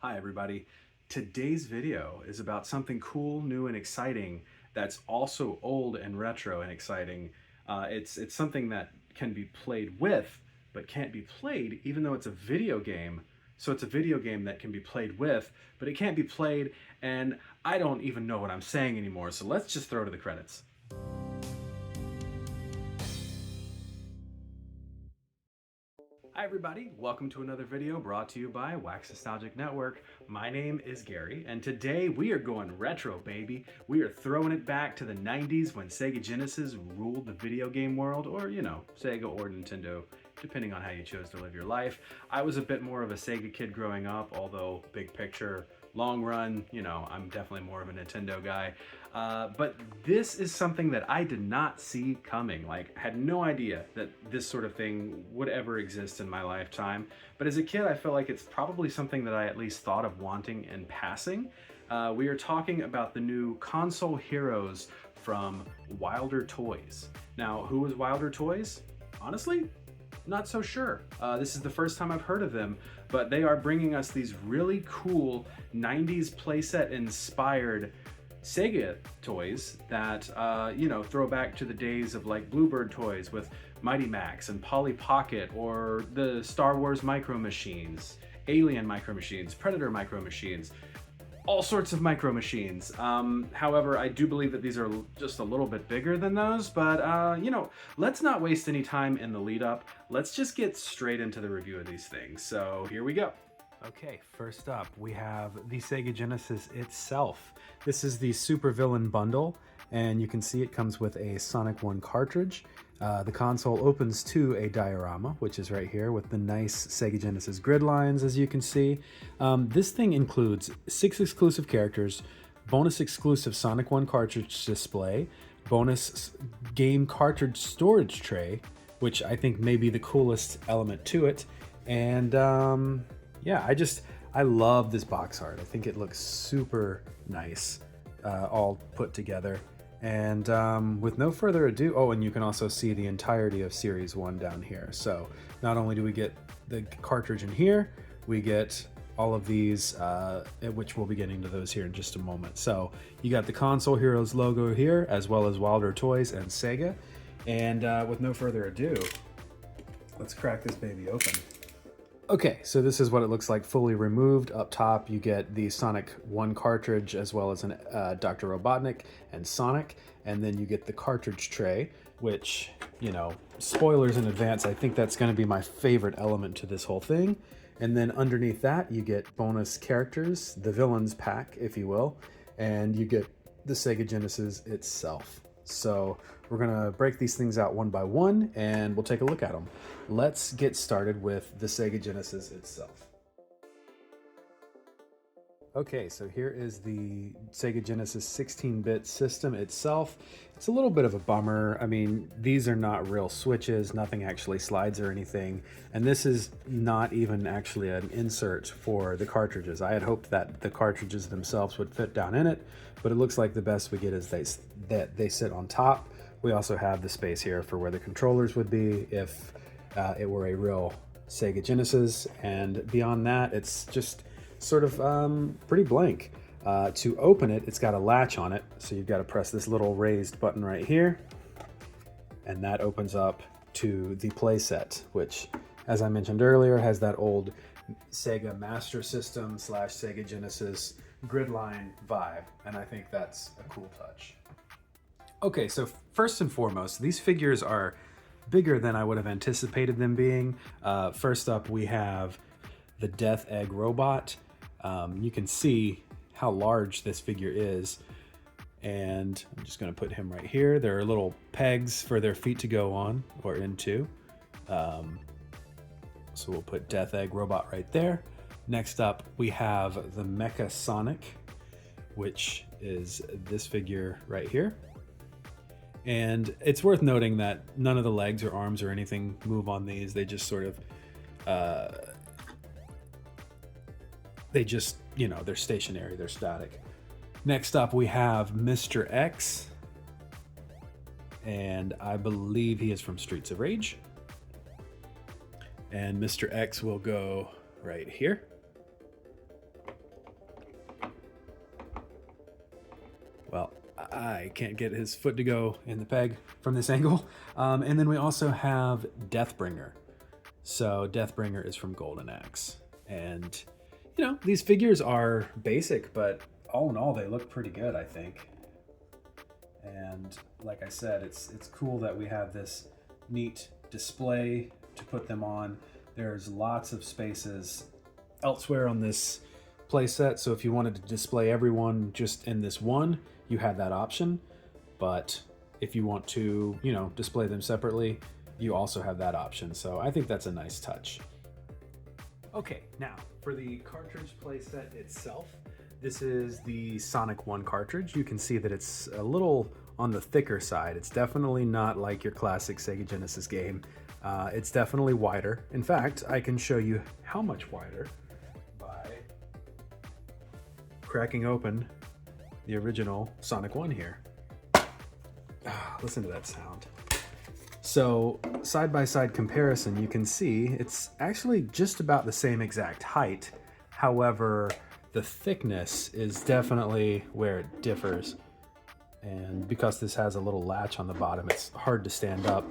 Hi everybody. Today's video is about something cool, new, and exciting that's also old and retro and exciting. It's something that can be played with, but can't be played even though it's a video game. So it's a video game that can be played with, but it can't be played, and I don't even know what I'm saying anymore, so let's just throw to the credits. Hi everybody, welcome to another video brought to you by Wax Nostalgic Network. My name is Gary, and today we are going retro, baby. We are throwing it back to the 90s when Sega Genesis ruled the video game world, or Sega or Nintendo, depending on how you chose to live your life. I was a bit more of a Sega kid growing up, although big picture, long run, I'm definitely more of a Nintendo guy. But this is something that I did not see coming. Like, had no idea that this sort of thing would ever exist in my lifetime. But as a kid, I feel like it's probably something that I at least thought of wanting in passing. We are talking about the new console heroes from Wilder Toys. Now, who was Wilder Toys? Honestly, not so sure. This is the first time I've heard of them, but they are bringing us these really cool 90s playset inspired Sega toys that, throw back to the days of like Bluebird toys with Mighty Max and Polly Pocket, or the Star Wars Micro Machines, Alien Micro Machines, Predator Micro Machines, all sorts of micro machines. However, I do believe that these are just a little bit bigger than those, but let's not waste any time in the lead up. Let's just get straight into the review of these things. So here we go. Okay, first up we have the Sega Genesis itself. This is the Super Villain bundle, and you can see it comes with a Sonic 1 cartridge. The console opens to a diorama, which is right here with the nice Sega Genesis grid lines, as you can see. This thing includes 6 exclusive characters, bonus exclusive Sonic 1 cartridge display, bonus game cartridge storage tray, which I think may be the coolest element to it, and yeah, I love this box art. I think it looks super nice, all put together. And with no further ado, oh, and you can also see the entirety of Series 1 down here. So not only do we get the cartridge in here, we get all of these, which we'll be getting to those here in just a moment. So you got the Console Heroes logo here, as well as Wilder Toys and Sega. And with no further ado, let's crack this baby open. Okay, so this is what it looks like fully removed. Up top, you get the Sonic 1 cartridge, as well as an Dr. Robotnik and Sonic, and then you get the cartridge tray, which, spoilers in advance, I think that's going to be my favorite element to this whole thing. And then underneath that, you get bonus characters, the Villains pack, if you will, and you get the Sega Genesis itself. So we're gonna break these things out one by one, and we'll take a look at them. Let's get started with the Sega Genesis itself. Okay, so here is the Sega Genesis 16-bit system itself. It's a little bit of a bummer. I mean, these are not real switches, nothing actually slides or anything, and this is not even actually an insert for the cartridges. I had hoped that the cartridges themselves would fit down in it, but it looks like the best we get is that they sit on top. We also have the space here for where the controllers would be if it were a real Sega Genesis, and beyond that, it's just sort of pretty blank. To open it, it's got a latch on it, so you've got to press this little raised button right here, and that opens up to the playset, which, as I mentioned earlier, has that old Sega Master System / Sega Genesis gridline vibe, and I think that's a cool touch. Okay, so first and foremost, these figures are bigger than I would have anticipated them being. First up, we have the Death Egg Robot. You can see how large this figure is, and I'm just going to put him right here. There are little pegs for their feet to go on or into. So we'll put Death Egg Robot right there. Next up, we have the Mecha Sonic, which is this figure right here. And it's worth noting that none of the legs or arms or anything move on these. They just sort of, they're stationary, they're static. Next up, we have Mr. X. And I believe he is from Streets of Rage. And Mr. X will go right here. I can't get his foot to go in the peg from this angle. And then we also have Deathbringer. So Deathbringer is from Golden Axe. And, you know, these figures are basic, but all in all, they look pretty good, I think. And like I said, it's cool that we have this neat display to put them on. There's lots of spaces elsewhere on this playset, so if you wanted to display everyone just in this one, you had that option. But if you want to, you know, display them separately, you also have that option. So I think that's a nice touch. Okay, now for the cartridge playset itself, this is the Sonic 1 cartridge. You can see that it's a little on the thicker side. It's definitely not like your classic Sega Genesis game. It's definitely wider. In fact, I can show you how much wider by cracking open the original Sonic 1 here. Listen to that sound. So side-by-side comparison, you can see it's actually just about the same exact height. However, the thickness is definitely where it differs. And because this has a little latch on the bottom, it's hard to stand up.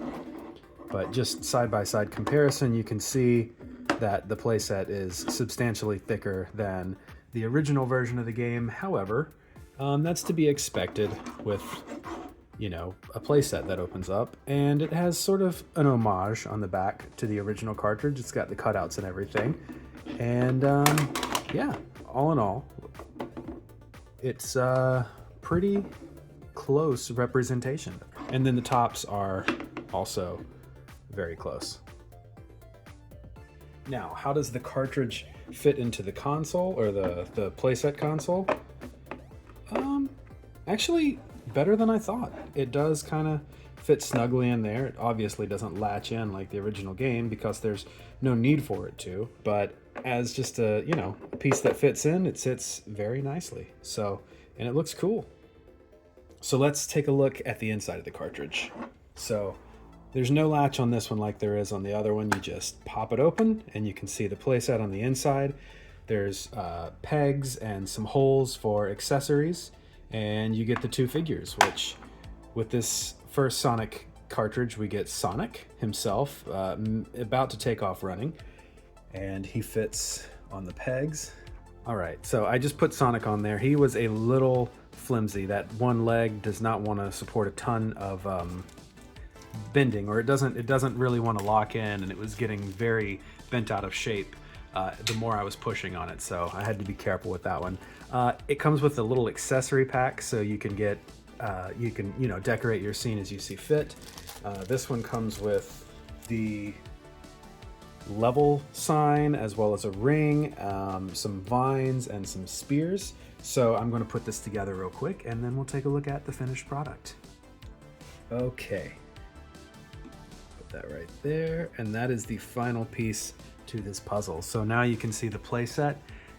But just side-by-side comparison, you can see that the playset is substantially thicker than the original version of the game. However, that's to be expected with, you know, a playset that opens up. And it has sort of an homage on the back to the original cartridge. It's got the cutouts and everything. And yeah, all in all, it's a pretty close representation. And then the tops are also very close. Now, how does the cartridge fit into the console, or the playset console? Actually, better than I thought. It does kind of fit snugly in there. It obviously doesn't latch in like the original game because there's no need for it to, but as just a, you know, a piece that fits in, it sits very nicely. So, and it looks cool. So let's take a look at the inside of the cartridge. So there's no latch on this one like there is on the other one. You just pop it open and you can see the playset on the inside. There's pegs and some holes for accessories, and you get the two figures, which with this first Sonic cartridge, we get Sonic himself about to take off running, and he fits on the pegs. All right, so I just put Sonic on there. He was a little flimsy. That one leg does not want to support a ton of bending, or it doesn't really want to lock in, and it was getting very bent out of shape the more I was pushing on it, so I had to be careful with that one. It comes with a little accessory pack, so you can get you know, decorate your scene as you see fit. This one comes with the level sign as well as a ring, some vines, and some spears. So I'm going to put this together real quick, and then we'll take a look at the finished product. Okay, put that right there, and that is the final piece to this puzzle. So now you can see the playset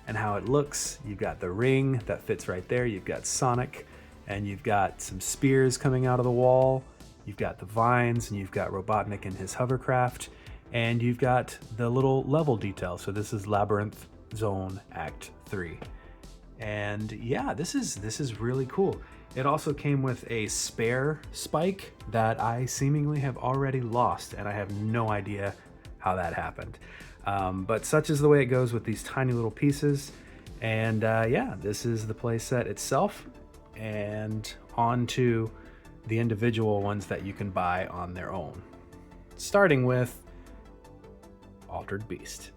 and how it looks. You've got the ring that fits right there. You've got Sonic, and you've got some spears coming out of the wall. You've got the vines, and you've got Robotnik and his hovercraft, and you've got the little level detail. So this is Labyrinth Zone Act 3. And yeah, this is really cool. It also came with a spare spike that I seemingly have already lost, and I have no idea how that happened. But such is the way it goes with these tiny little pieces. And yeah, this is the playset itself, and on to the individual ones that you can buy on their own. Starting with Altered Beast.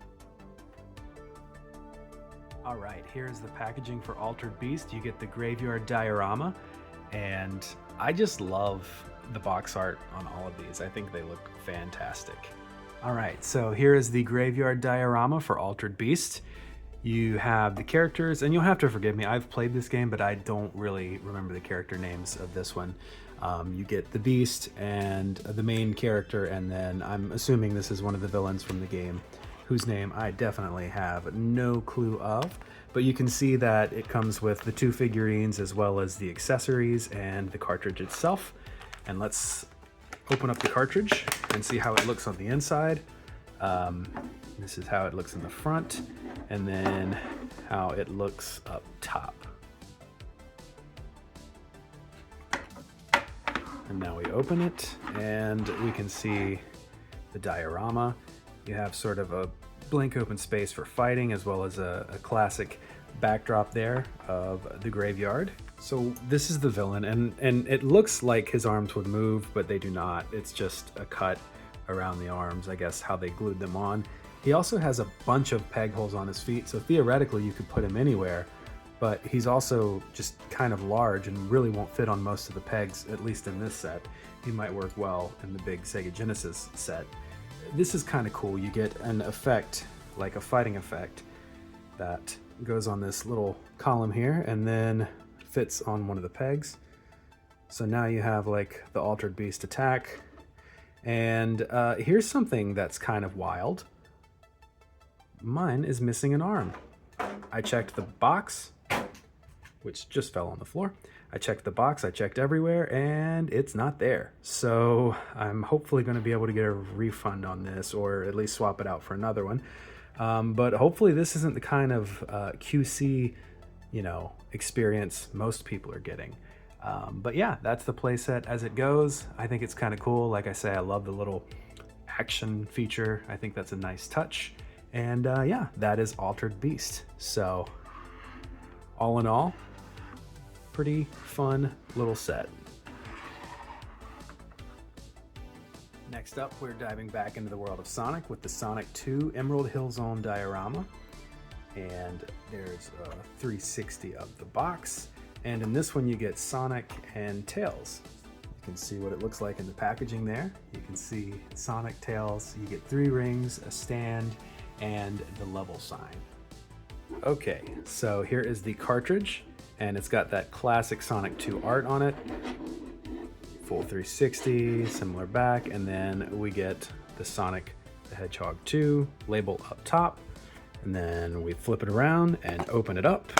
All right, here's the packaging for Altered Beast. You get the Graveyard Diorama, and I just love the box art on all of these. I think they look fantastic. All right, so here is the Graveyard Diorama for Altered Beast. You have the characters, and you'll have to forgive me, I've played this game, but I don't really remember the character names of this one. You get the Beast and the main character, and then I'm assuming this is one of the villains from the game, whose name I definitely have no clue of. But you can see that it comes with the two figurines as well as the accessories and the cartridge itself. And let's open up the cartridge and see how it looks on the inside. This is how it looks in the front, and then how it looks up top. And now we open it and we can see the diorama. You have sort of a blank open space for fighting, as well as a classic backdrop there of the graveyard. So this is the villain, and it looks like his arms would move, but they do not. It's just a cut around the arms, I guess how they glued them on. He also has a bunch of peg holes on his feet, so theoretically you could put him anywhere, but he's also just kind of large and really won't fit on most of the pegs, at least in this set. He might work well in the big Sega Genesis set. This is kind of cool. You get an effect, like a fighting effect, that goes on this little column here and then fits on one of the pegs. So now you have like the Altered Beast attack. And here's something that's kind of wild. Mine is missing an arm. I checked the box, which just fell on the floor. I checked the box, I checked everywhere, and it's not there. So I'm hopefully going to be able to get a refund on this, or at least swap it out for another one. But hopefully this isn't the kind of QC, experience most people are getting. But yeah, that's the playset as it goes. I think it's kind of cool. Like I say, I love the little action feature. I think that's a nice touch. And yeah, that is Altered Beast. So all in all, pretty fun little set. Next up, we're diving back into the world of Sonic with the Sonic 2 Emerald Hill Zone diorama. And there's a 360 of the box. And in this one, you get Sonic and Tails. You can see what it looks like in the packaging there. You can see Sonic, Tails. You get 3 rings, a stand, and the level sign. Okay, so here is the cartridge, and it's got that classic Sonic 2 art on it. Full 360, similar back, and then we get the Sonic the Hedgehog 2 label up top, and then we flip it around and open it up.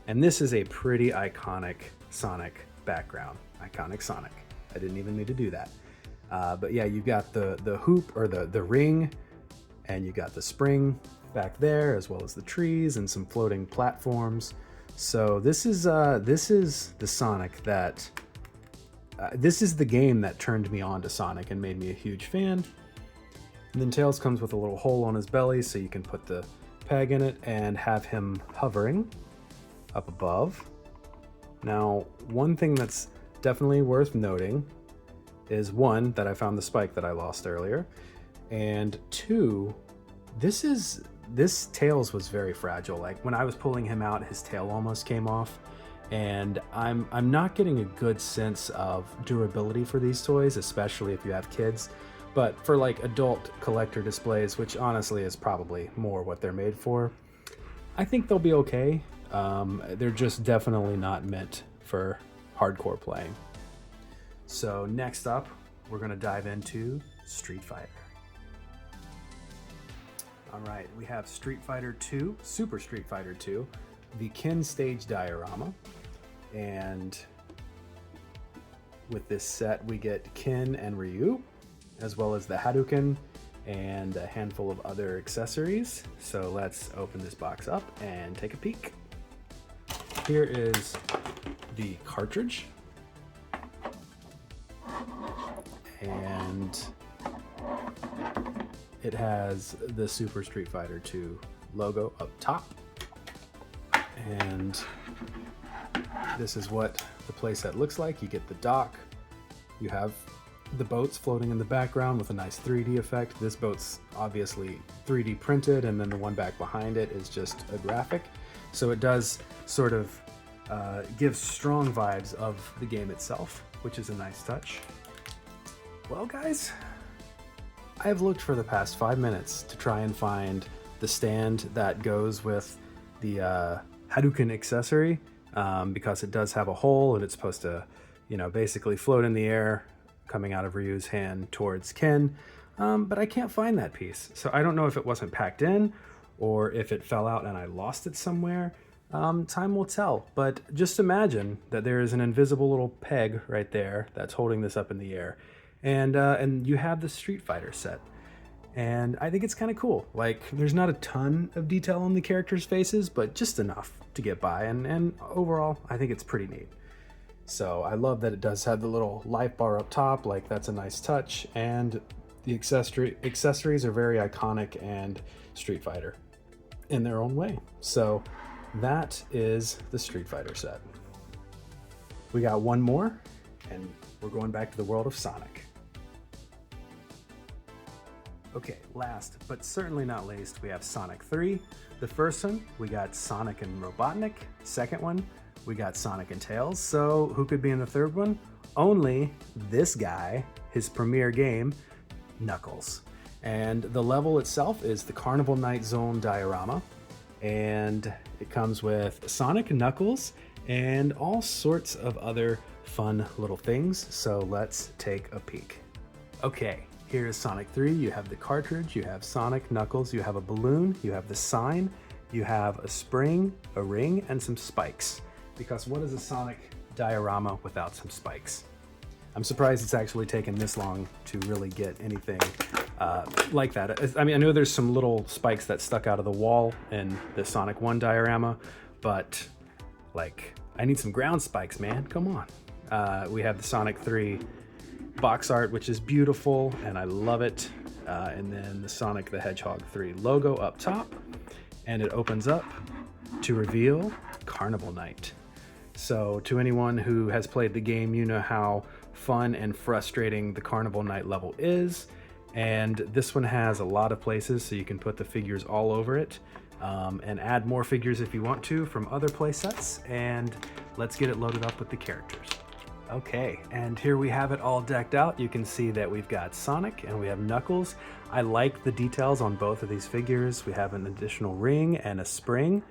And this is a pretty iconic Sonic background. Iconic Sonic. I didn't even need to do that. But yeah, you've got the hoop, or the ring, and you got the spring back there, as well as the trees and some floating platforms. So this is the Sonic that, this is the game that turned me on to Sonic and made me a huge fan. And then Tails comes with a little hole on his belly, so you can put the peg in it and have him hovering up above. Now, one thing that's definitely worth noting is, one, that I found the spike that I lost earlier, and two, this Tails was very fragile. Like when I was pulling him out, his tail almost came off, and I'm not getting a good sense of durability for these toys, especially if you have kids. But for like adult collector displays, which honestly is probably more what they're made for, I think they'll be okay. They're just definitely not meant for hardcore playing. So next up, we're gonna dive into Street Fighter. All right, we have Street Fighter 2, Super Street Fighter 2, the Ken stage diorama. And with this set, we get Ken and Ryu, as well as the Hadouken and a handful of other accessories. So let's open this box up and take a peek. Here is the cartridge. And it has the Super Street Fighter 2 logo up top. And this is what the playset looks like. You get the dock. You have the boats floating in the background with a nice 3D effect. This boat's obviously 3D printed, and then the one back behind it is just a graphic. So it does sort of give strong vibes of the game itself, which is a nice touch. Well, guys, I have looked for the past 5 minutes to try and find the stand that goes with the Hadouken accessory, because it does have a hole and it's supposed to, basically float in the air coming out of Ryu's hand towards Ken. But I can't find that piece. So I don't know if it wasn't packed in or if it fell out and I lost it somewhere. Time will tell, but just imagine that there is an invisible little peg right there that's holding this up in the air. And you have the Street Fighter set. And I think it's kind of cool. Like, there's not a ton of detail on the characters' faces, but just enough to get by. And overall, I think it's pretty neat. So I love that it does have the little life bar up top, like that's a nice touch, and the accessories are very iconic and Street Fighter in their own way. So that is the Street Fighter set. We got one more, and we're going back to the world of Sonic. Okay, last but certainly not least, we have Sonic 3. The first one, we got Sonic and Robotnik. Second one, we got Sonic and Tails. So who could be in the third one? Only this guy, his premiere game, Knuckles. And the level itself is the Carnival Night Zone diorama. And it comes with Sonic, Knuckles, and all sorts of other fun little things. So let's take a peek. Okay. Here is Sonic 3, you have the cartridge, you have Sonic, Knuckles, you have a balloon, you have the sign, you have a spring, a ring, and some spikes. Because what is a Sonic diorama without some spikes? I'm surprised it's actually taken this long to really get anything like that. I mean, I know there's some little spikes that stuck out of the wall in the Sonic 1 diorama, but like, I need some ground spikes, man, come on. We have the Sonic 3 box art, which is beautiful and I love it, and then the Sonic the Hedgehog 3 logo up top, and it opens up to reveal Carnival Night. So to anyone who has played the game, you know how fun and frustrating the Carnival Night level is, and this one has a lot of places so you can put the figures all over it, and add more figures if you want to from other play sets, and let's get it loaded up with the characters. Okay, and here we have it all decked out. You can see that we've got Sonic and we have Knuckles. I like the details on both of these figures. We have an additional ring and a spring,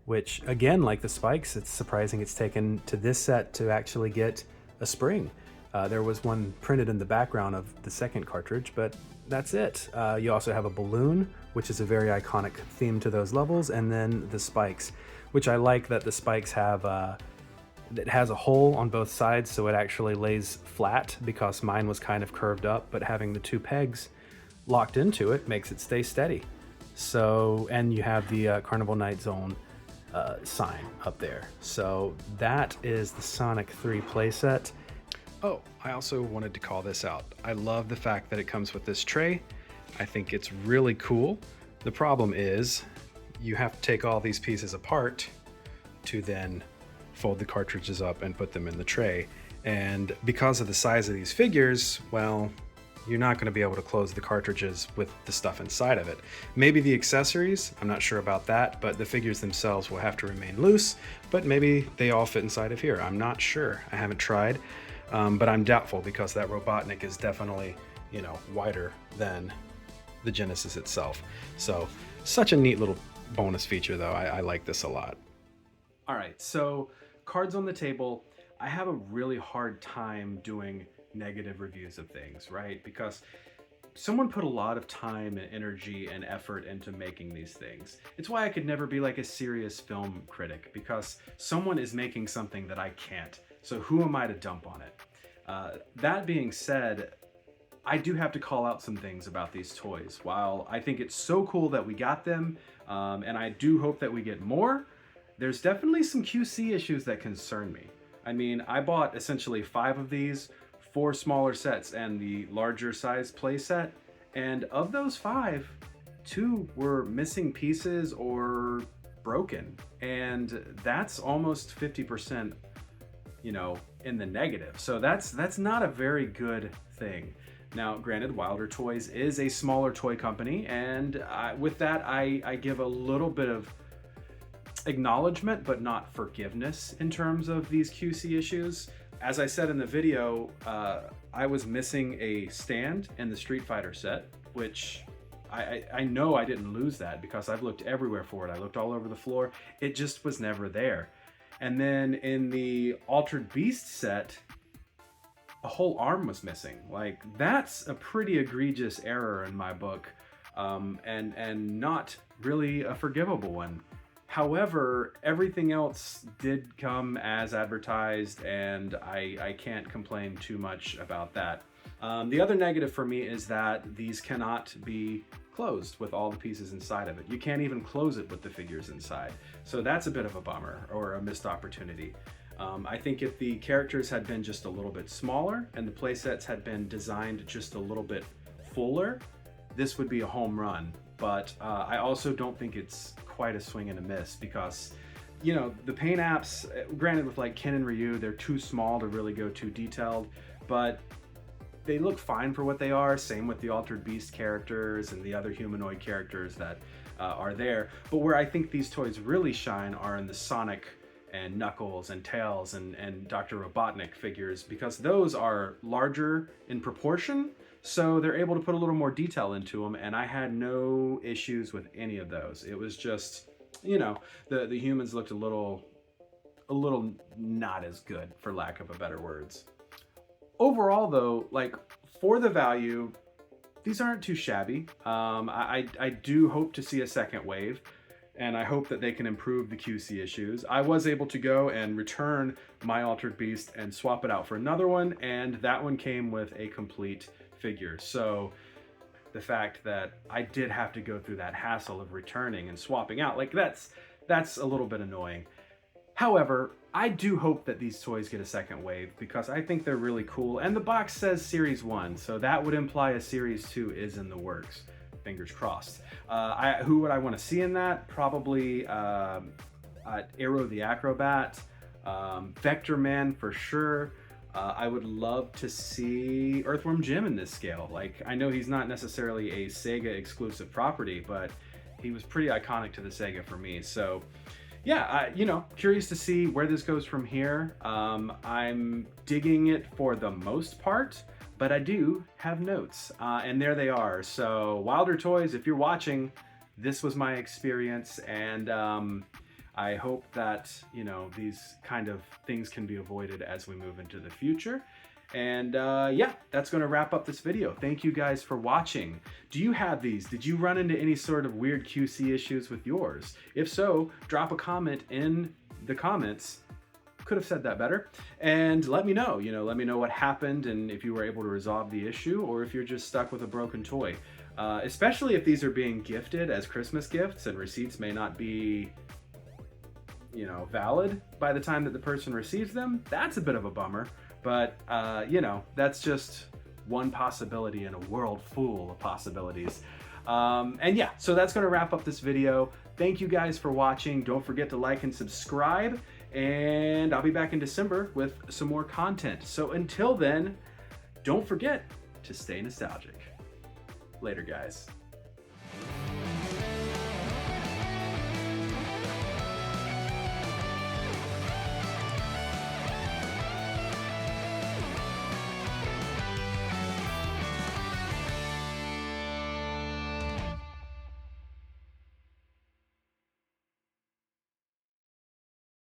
which again, like the spikes, it's surprising it's taken to this set to actually get a spring. There was one printed in the background of the second cartridge, but that's it. You also have a balloon, which is a very iconic theme to those levels, and then the spikes, which I like that the spikes have it has a hole on both sides, so it actually lays flat, because mine was kind of curved up, but having the two pegs locked into it makes it stay steady. So, and you have the Carnival Night Zone sign up there. So that is the Sonic 3 playset. Oh, I also wanted to call this out. I love the fact that it comes with this tray. I think it's really cool. The problem is you have to take all these pieces apart to then fold the cartridges up and put them in the tray. And because of the size of these figures, well, you're not going to be able to close the cartridges with the stuff inside of it. Maybe the accessories, I'm not sure about that, but the figures themselves will have to remain loose, but maybe they all fit inside of here. I'm not sure. I haven't tried, but I'm doubtful, because that Robotnik is definitely, you know, wider than the Genesis itself. So such a neat little bonus feature though. I like this a lot. All right, so cards on the table. I have a really hard time doing negative reviews of things, right? Because someone put a lot of time and energy and effort into making these things. It's why I could never be like a serious film critic, because someone is making something that I can't. So who am I to dump on it? That being said, I do have to call out some things about these toys. While I think it's so cool that we got them, and I do hope that we get more, there's definitely some QC issues that concern me. I mean, I bought essentially 5 of these, 4 smaller sets and the larger size play set, and of those 5, 2 were missing pieces or broken, and that's almost 50%, you know, in the negative. So that's not a very good thing. Now, granted, Wilder Toys is a smaller toy company, and with that, I give a little bit of acknowledgement, but not forgiveness in terms of these QC issues. As I said in the video, I was missing a stand in the Street Fighter set, which I know I didn't lose that, because I've looked everywhere for it. I looked all over the floor. It just was never there. And then in the Altered Beast set, a whole arm was missing. Like, that's a pretty egregious error in my book, and not really a forgivable one. However, everything else did come as advertised, and I can't complain too much about that. The other negative for me is that these cannot be closed with all the pieces inside of it. You can't even close it with the figures inside. So that's a bit of a bummer, or a missed opportunity. I think if the characters had been just a little bit smaller and the playsets had been designed just a little bit fuller, this would be a home run. But I also don't think it's quite a swing and a miss because, you know, the paint apps, granted with like Ken and Ryu, they're too small to really go too detailed, but they look fine for what they are. Same with the Altered Beast characters and the other humanoid characters that are there. But where I think these toys really shine are in the Sonic and Knuckles and Tails and Dr. Robotnik figures, because those are larger in proportion, so they're able to put a little more detail into them, and I had no issues with any of those. It was just, you know, the humans looked a little not as good, for lack of a better words. Overall though, like, for the value, these aren't too shabby. I do hope to see a second wave, and I hope that they can improve the QC issues. I was able to go and return my Altered Beast and swap it out for another one, and that one came with a complete figure. So the fact that I did have to go through that hassle of returning and swapping out, like, that's a little bit annoying. However, I do hope that these toys get a second wave because I think they're really cool, and the box says Series 1, so that would imply a Series 2 is in the works. Fingers crossed. Who would I want to see in that? Probably Aero the Acrobat, Vector Man for sure. I would love to see Earthworm Jim in this scale. Like, I know he's not necessarily a Sega exclusive property, but he was pretty iconic to the Sega for me. So yeah, you know, curious to see where this goes from here. I'm digging it for the most part, but I do have notes, and there they are. So Wilder Toys, if you're watching, this was my experience, and I hope that, you know, these kind of things can be avoided as we move into the future. And yeah, that's going to wrap up this video. Thank you guys for watching. Do you have these? Did you run into any sort of weird QC issues with yours? If so, drop a comment in the comments. Could have said that better. And let me know, let me know what happened and if you were able to resolve the issue, or if you're just stuck with a broken toy. Especially if these are being gifted as Christmas gifts and receipts may not be, valid by the time that the person receives them. That's a bit of a bummer. But, that's just one possibility in a world full of possibilities. And yeah, so that's going to wrap up this video. Thank you guys for watching. Don't forget to like and subscribe. And I'll be back in December with some more content. So until then, don't forget to stay nostalgic. Later, guys.